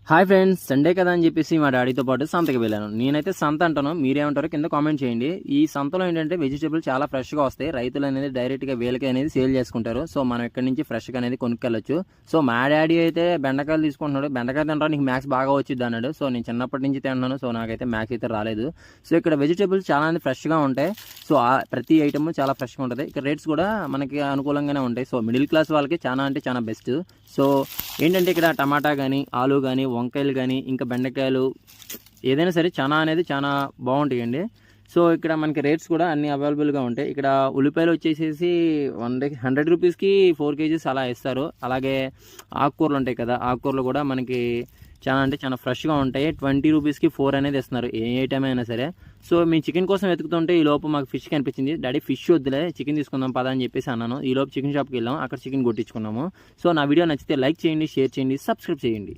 Hi friends, Sunday కదా అని చెప్పేసి మా డాడీతో పాటు సంతకి వెళ్ళాను. నేనైతే సంత అంటాను, మీరేమంటారో కింద కామెంట్ చేయండి. ఈ సంతలో ఏంటంటే వెజిటేబుల్ చాలా ఫ్రెష్గా వస్తాయి. రైతులు అనేది డైరెక్ట్గా వేలకి అనేది సేల్ చేసుకుంటారు. సో మనం ఇక్కడ నుంచి ఫ్రెష్గా అనేది కొనుక్కెళ్ళచ్చు. సో మా డాడీ అయితే బెండకాయలు తీసుకుంటున్నాడు. బెండకాయ తింటారా, నీకు మ్యాథ్స్ బాగా వచ్చింది అన్నాడు. సో నేను చిన్నప్పటి నుంచి తింటున్నాను. సో నాకైతే మ్యాథ్స్ అయితే రాలేదు. సో ఇక్కడ వెజిటేబుల్స్ చాలా అనేది ఫ్రెష్గా ఉంటాయి. సో ప్రతి ఐటమ్ చాలా ఫ్రెష్గా ఉంటుంది. ఇక్కడ రేట్స్ కూడా మనకి అనుకూలంగానే ఉంటాయి. సో మిడిల్ క్లాస్ వాళ్ళకి చాలా అంటే చాలా బెస్ట్. సో ఏంటంటే ఇక్కడ టమాటా కానీ, ఆలు కానీ, వంకాయలు కానీ, ఇంకా బెండకాయలు ఏదైనా సరే చాలా అనేది చాలా బాగుంటాయండి. సో ఇక్కడ మనకి రేట్స్ కూడా అన్ని అవైలబుల్గా ఉంటాయి. ఇక్కడ ఉల్లిపాయలు వచ్చేసేసి 100 రూపీస్కి 4 కేజీస్ అలా ఇస్తారు. అలాగే ఆకుకూరలు ఉంటాయి కదా, ఆకుకూరలు కూడా మనకి చాలా అంటే చాలా ఫ్రెష్గా ఉంటాయి. 20 రూపీస్కి 4 అనేది ఇస్తున్నారు, ఏ ఐటమ్ అయినా సరే. సో మేము చికెన్ కోసం వెతుకుతుంటే ఈ లోపు మాకు ఫిష్ కనిపించింది. డాడీ ఫిష్ వద్దులే, చికెన్ తీసుకుందాం పదా అని చెప్పేసి అన్నాను. ఈ లోపు చికెన్ షాప్కి వెళ్ళాం, అక్కడ చికెన్ కొట్టించుకున్నాము. సో నా వీడియో నచ్చితే లైక్ చేయండి, షేర్ చేయండి, సబ్స్క్రైబ్ చేయండి.